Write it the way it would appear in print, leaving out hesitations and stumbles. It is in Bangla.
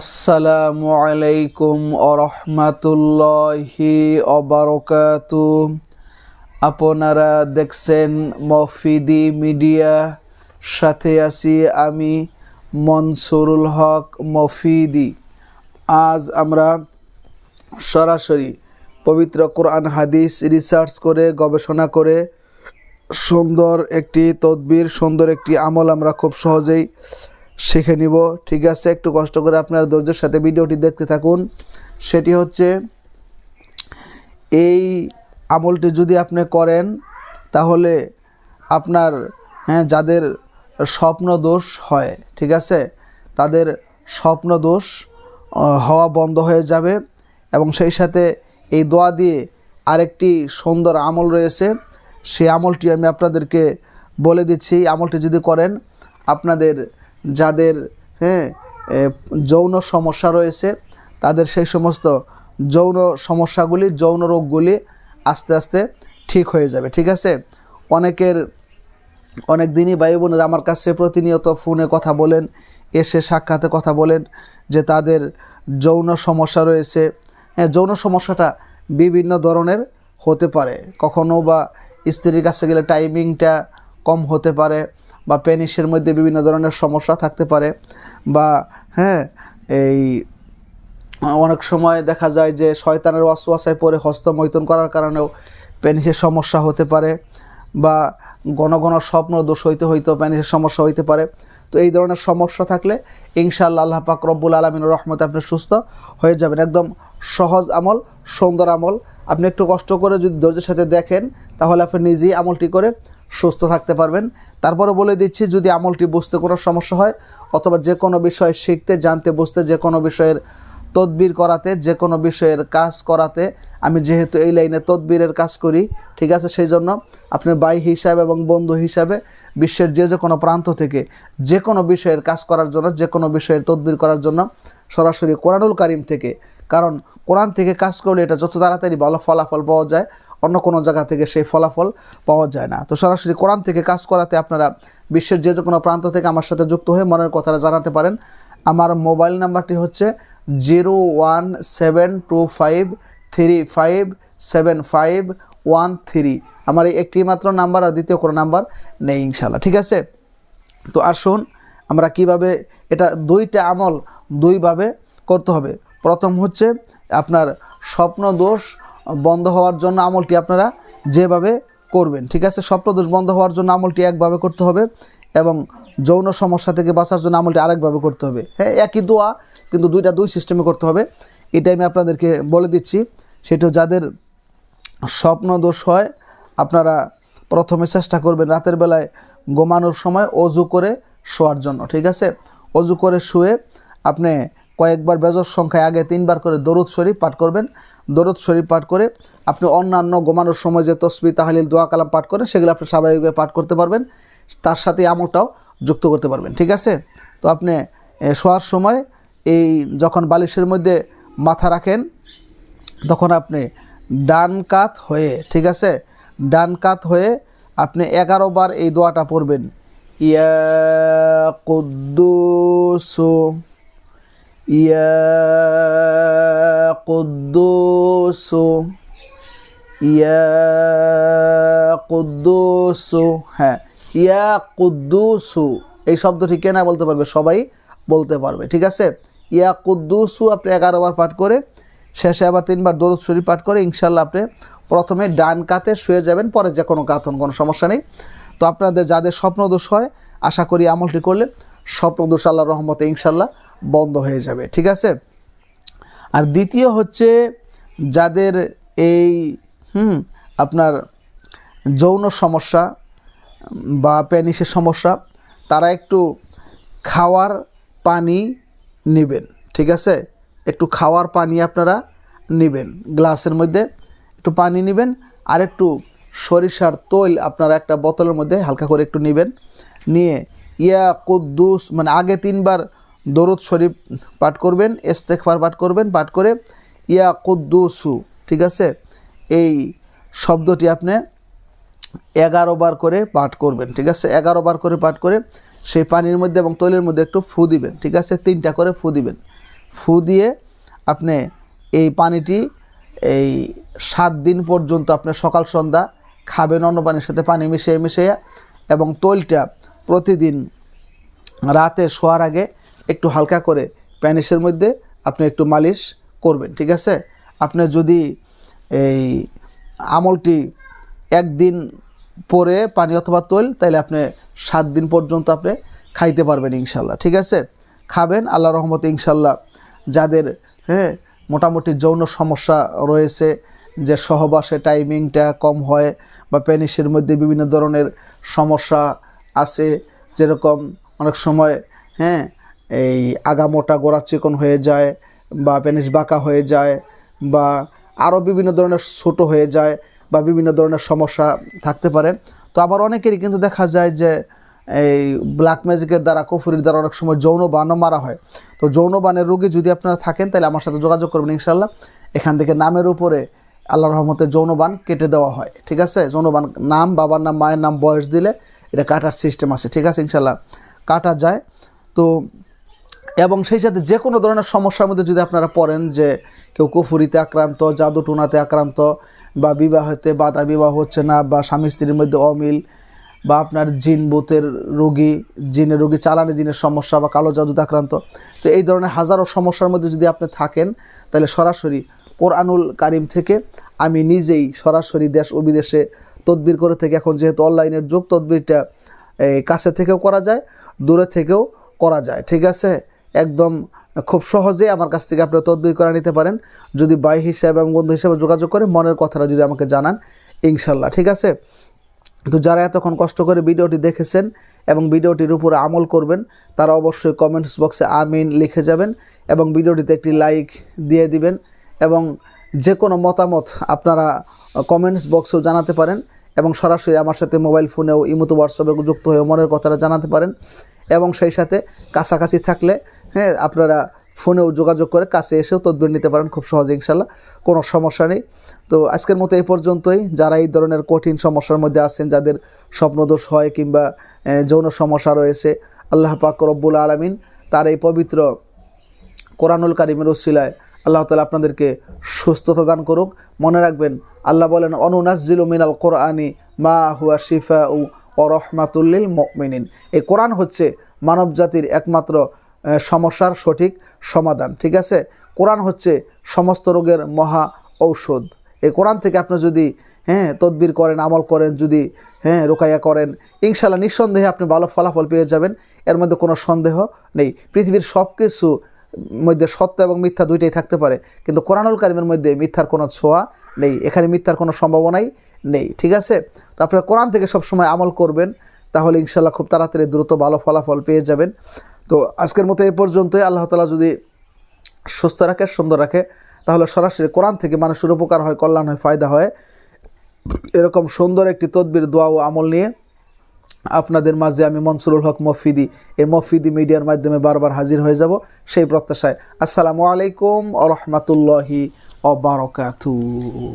আসসালামু আলাইকুম ওরহমাতুল্লাহি ওবারাকাতু। আপনারা দেখছেন মফিদি মিডিয়া, সাথে আছি আমি মনসুরুল হক মফিদি। আজ আমরা সরাসরি পবিত্র কোরআন হাদিস রিসার্চ করে গবেষণা করে সুন্দর একটি তদবির, সুন্দর একটি আমল আমরা খুব সহজেই শিখে নিব। ঠিক আছে, একটু কষ্ট করে আপনার ধৈর্যের সাথে ভিডিওটি দেখতে থাকুন। সেটি হচ্ছে, এই আমলটি যদি আপনি করেন তাহলে আপনার যাদের স্বপ্ন দোষ হয়, ঠিক আছে, তাদের স্বপ্ন দোষ হওয়া বন্ধ হয়ে যাবে। এবং সেই সাথে এই দোয়া দিয়ে আরেকটি সুন্দর আমল রয়েছে, সেই আমলটি আমি আপনাদেরকে বলে দিচ্ছি। আমলটি যদি করেন, আপনাদের যাদের যৌন সমস্যা রয়েছে তাদের সেই সমস্ত যৌন সমস্যাগুলি, যৌন রোগগুলি আস্তে আস্তে ঠিক হয়ে যাবে। ঠিক আছে, অনেক দিনই ভাই বোনেরা আমার কাছে প্রতিনিয়ত ফোনে কথা বলেন, এসে সাক্ষাতে কথা বলেন যে তাদের যৌন সমস্যা রয়েছে। যৌন সমস্যাটা বিভিন্ন ধরনের হতে পারে। কখনো বা স্ত্রীর কাছে গেলে টাইমিংটা কম হতে পারে, বা পেনিসের মধ্যে বিভিন্ন ধরনের সমস্যা থাকতে পারে, বা এই অনেক সময় দেখা যায় যে শয়তানের ওয়াসওয়াসায় পড়ে হস্তমৈথুন করার কারণেও পেনিসের সমস্যা হতে পারে, বা ঘন ঘন স্বপ্ন দোষ হইতে পেনিসের সমস্যা হইতে পারে। তো এই ধরনের সমস্যা থাকলে ইনশাআল্লাহ আল্লাহ পাক রব্বুল আলামিনের রহমতে আপনি সুস্থ হয়ে যাবেন। একদম সহজ আমল, সুন্দর আমল। আপনি একটু কষ্ট করে যদি ধৈর্যের সাথে দেখেন তাহলে আপনি নিজেই আমলটি করে সুস্থ থাকতে পারবেন। তারপরে বলে দিচ্ছি, যদি আমলটি বুঝতে কোনো সমস্যা হয় অথবা যে কোনো বিষয় শিখতে, জানতে, বুঝতে, যে কোনো বিষয়ের তদবির করাতে, যে কোনো বিষয়ের কাজ করাতে, আমি যেহেতু এই লাইনে তদবিরের কাজ করি, ঠিক আছে, সেই জন্য আপনার ভাই হিসাবে এবং বন্ধু হিসাবে বিশ্বের যে কোনো প্রান্ত থেকে যে কোনো বিষয়ের কাজ করার জন্য, যে কোনো বিষয়ের তদবির করার জন্য সরাসরি কোরআনুল কারিম থেকে, কারণ কোরআন থেকে কাজ করলে এটা যত তাড়াতাড়ি ভালো ফলাফল পাওয়া যায়, অন্য কোনো জায়গা থেকে সেই ফলাফল পাওয়া যায় না। তো সরাসরি কোরআন থেকে কাজ করাতে আপনারা বিশ্বের যে কোনো প্রান্ত থেকে আমার সাথে যুক্ত হয়ে মনের কথাটা জানাতে পারেন। আমার মোবাইল নাম্বারটি হচ্ছে 01725357513। আমার এই একটি মাত্র নাম্বার, আর দ্বিতীয় কোনো নাম্বার নেই ইনশাআল্লাহ। ঠিক আছে, তো আসুন আমরা কিভাবে এটা, দুইটা আমল দুইভাবে করতে হবে। প্রথম হচ্ছে আপনার স্বপ্ন দোষ বন্ধ হওয়ার জন্য আমলটি আপনারা যেভাবে করবেন, ঠিক আছে, স্বপ্ন দোষ বন্ধ হওয়ার জন্য আমলটি একভাবে করতে হবে, এবং যৌন সমস্যা থেকে বাঁচার জন্য আমলটি আরেকভাবে করতে হবে। একই দোয়া কিন্তু দুই সিস্টেমে করতে হবে। এটাই আমি আপনাদেরকে বলে দিচ্ছি। সেটা যাদের স্বপ্ন দোষ হয়, আপনারা প্রথমে চেষ্টা করবেন রাতের বেলায় ঘুমানোর সময় অজু করে শোয়ার জন্য। ঠিক আছে, অজু করে শুয়ে আপনি কয়েকবার বেজর সংখ্যায় আগে 3 বার করে দরুদ শরীফ পাঠ করবেন। দরুদ শরীফ পাঠ করে আপনি অন্যান্য ঘুমানোর সময় যে তসবিহ, তাহলিল, দোয়া কালাম পাঠ করেন, সেগুলো আপনি স্বাভাবিকভাবে পাঠ করতে পারবেন, তার সাথে আমলটাও যুক্ত করতে পারবেন। ঠিক আছে, তো আপনি শোয়ার সময় এই যখন বালিশের মধ্যে মাথা রাখেন, তখন আপনি ডান কাত হয়ে, ঠিক আছে, ডান কাত হয়ে আপনি 11 বার এই দোয়াটা পড়বেন। ইয়া কুদ্দুসু, ইয়া কুদ্দুসু, ইয়া কুদ্দুসু। ইয়া কুদ্দুসু এই শব্দটি কে না বলতে পারবে? সবাই বলতে পারবে। ঠিক আছে, ইয়া কুদ্দুসু আপনি 11 বার পাঠ করে শেষে আবার 3 বার দরুদ শরীফ পাঠ করে ইনশাআল্লাহ আপনি প্রথমে ডান কাতে শুয়ে যাবেন, পরে যে কোনো কাত হন, কোনো সমস্যা নেই। তো আপনাদের যাদের স্বপ্নদোষ হয়, আশা করি আমলটি করলে স্বপ্নদোষ আল্লাহর রহমতে ইনশাআল্লাহ বন্ধ হয়ে যাবে। ঠিক আছে, আর দ্বিতীয় হচ্ছে, যাদের এই আপনার যৌন সমস্যা বা পেনিসের সমস্যা, তারা একটু খাওয়ার পানি নেবেন। ঠিক আছে, একটু খাওয়ার পানি আপনারা নেবেন, গ্লাসের মধ্যে একটু পানি নেবেন, আর একটু সরিষার তৈল আপনারা একটা বোতলের মধ্যে হালকা করে একটু নেবেন। নিয়ে ইয়া কুদ্দুস মানে আগে 3 বার দরুদ শরীফ পাঠ করবেন, ইস্তেগফার পাঠ করবেন, পাঠ করে ইয়া কুদ্দুসু, ঠিক আছে, এই শব্দটি আপনি 11 বার করে পাঠ করবেন। ঠিক আছে, 11 বার করে পাঠ করে সেই পানির মধ্যে এবং তৈলের মধ্যে একটু ফু দিবেন। ঠিক আছে, 3টা করে ফু দিবেন। ফু দিয়ে আপনি এই পানিটি এই 7 দিন পর্যন্ত আপনি সকাল সন্ধ্যা খাবেন অন্য পানির সাথে পানি মিশিয়ে এবং তৈলটা প্রতিদিন রাতে শোয়ার আগে একটু হালকা করে প্যানিসের মধ্যে আপনি একটু মালিশ করবেন, ঠিক আছে। আপনি যদি এই আমলটি একদিন পরে পানি অথবা তৈল, তাহলে আপনি 7 দিন পর্যন্ত আপনি খাইতে পারবেন ইনশাল্লাহ, ঠিক আছে। খাবেন আল্লাহর রহমতে ইনশাল্লাহ। যাদের মোটামুটি যৌন সমস্যা রয়েছে, যে সহবাসে টাইমিংটা কম হয় বা পেনিসের মধ্যে বিভিন্ন ধরনের সমস্যা আছে, যেরকম অনেক সময় এই আগামোটা গোড়া চিকন হয়ে যায় বা পেনিস বাঁকা হয়ে যায় বা আরও বিভিন্ন ধরনের ছোটো হয়ে যায় বা বিভিন্ন ধরনের সমস্যা থাকতে পারে। তো আবার অনেকেরই কিন্তু দেখা যায় যে এই ব্ল্যাক ম্যাজিকের দ্বারা, কুফুরির দ্বারা অনেক সময় যৌনবানও মারা হয়। তো যৌনবানের রোগী যদি আপনারা থাকেন তাহলে আমার সাথে যোগাযোগ করবেন ইনশাল্লাহ। এখান থেকে নামের উপরে আল্লাহর রহমতে যৌনবান কেটে দেওয়া হয়, ঠিক আছে। যৌনবান নাম, বাবার নাম, মায়ের নাম, বয়স দিলে এটা কাটার সিস্টেম আছে, ঠিক আছে, ইনশাল্লাহ কাটা যায়। তো এবং সেই সাথে যে কোনো ধরনের সমস্যার মধ্যে যদি আপনারা পড়েন, যে কেউ কুফুরিতে আক্রান্ত, জাদু টুনাতে আক্রান্ত, বা বিবাহতে বাধা, বিবাহ হচ্ছে না, বা স্বামী স্ত্রীর মধ্যে অমিল, বা আপনার জিন ভূতের রোগী, জিনের রোগী, চালানে জিনের সমস্যা, বা কালো জাদুতে আক্রান্ত, তো এই ধরনের হাজারো সমস্যার মধ্যে যদি আপনি থাকেন, তাহলে সরাসরি কোরআনুল কারিম থেকে আমি নিজেই সরাসরি দেশ ও বিদেশে তদবির করে থেকে, এখন যেহেতু অনলাইনের যুগ, তদবিরটা কাছে থেকেও করা যায়, দূরে থেকেও করা যায়, ঠিক আছে। একদম খুব সহজে আমার কাছ থেকে আপনি তদবির করে নিতে পারেন, যদি ভাই হিসাবে এবং বন্ধু হিসাবে যোগাযোগ করে মনের কথাটা যদি আমাকে জানান ইনশাল্লাহ, ঠিক আছে। তো যারা এতক্ষণ কষ্ট করে ভিডিওটি দেখেছেন এবং ভিডিওটির উপরে আমল করবেন, তারা অবশ্যই কমেন্টস বক্সে আমিন লিখে যাবেন এবং ভিডিওটিতে একটি লাইক দিয়ে দিবেন। এবং যে কোনো মতামত আপনারা কমেন্টস বক্সেও জানাতে পারেন এবং সরাসরি আমার সাথে মোবাইল ফোনেও, ইমোতে, হোয়াটসঅ্যাপে যুক্ত হয়ে মনের কথাটা জানাতে পারেন। এবং সেই সাথে কাছাকাছি থাকলে আপনারা ফোনেও যোগাযোগ করে কাছে এসেও তদবির নিতে পারেন খুব সহজে ইনশাল্লাহ, কোনো সমস্যা নেই। তো আজকের মতো এই পর্যন্তই। যারা এই ধরনের কঠিন সমস্যার মধ্যে আছেন, যাদের স্বপ্নদোষ হয় কিংবা যৌন সমস্যা রয়েছে, আল্লাহ পাক রব্বুল আলামিন তার এই পবিত্র কোরআনুল কারিমের উসিলায় আল্লাহ তাআলা আপনাদেরকে সুস্থতা দান করুক। মনে রাখবেন, আল্লাহ বলেন, অনুনাজ্জিলু মিনাল কোরআনি মা হুয়া শিফাউ ওয়া রাহমাতুল লিল মুমিনিন। এই কোরআন হচ্ছে মানব জাতির একমাত্র সমস্যার সঠিক সমাধান, ঠিক আছে। কোরআন হচ্ছে সমস্ত রোগের মহা ঔষধ। এই কোরআন থেকে আপনি যদি তদবির করেন, আমল করেন, যদি রোকাইয়া করেন, ইনশাল্লাহ নিঃসন্দেহে আপনি ভালো ফলাফল পেয়ে যাবেন। এর মধ্যে কোনো সন্দেহ নেই। পৃথিবীর সব কিছু মধ্যে সত্য এবং মিথ্যা দুইটাই থাকতে পারে, কিন্তু কোরআনুল কারিমের মধ্যে মিথ্যার কোনো ছোঁয়া নেই, এখানে মিথ্যার কোনো সম্ভাবনাই নেই, ঠিক আছে। তো আপনারা কোরআন থেকে সবসময় আমল করবেন, তাহলে ইনশাল্লাহ খুব তাড়াতাড়ি দ্রুত ভালো ফলাফল পেয়ে যাবেন। তো আজকের মতো এই পর্যন্তই। আল্লাহ তাআলা যদি সুস্থ রাখে, সুন্দর রাখে, তাহলে সরাসরি কোরআন থেকে মানুষের উপকার হয়, কল্যাণ হয়, ফায়দা হয়। এরকম সুন্দর একটি তদবির, দোয়া ও আমল নিয়ে আপনাদের মাঝে আমি মনসুরুল হক মফিদি, এই মফিদি মিডিয়ার মাধ্যমে বারবার হাজির হয়ে যাব, সেই প্রত্যাশায়। আসসালামু আলাইকুম ওয়া রাহমাতুল্লাহি ওয়া বারাকাতুহু।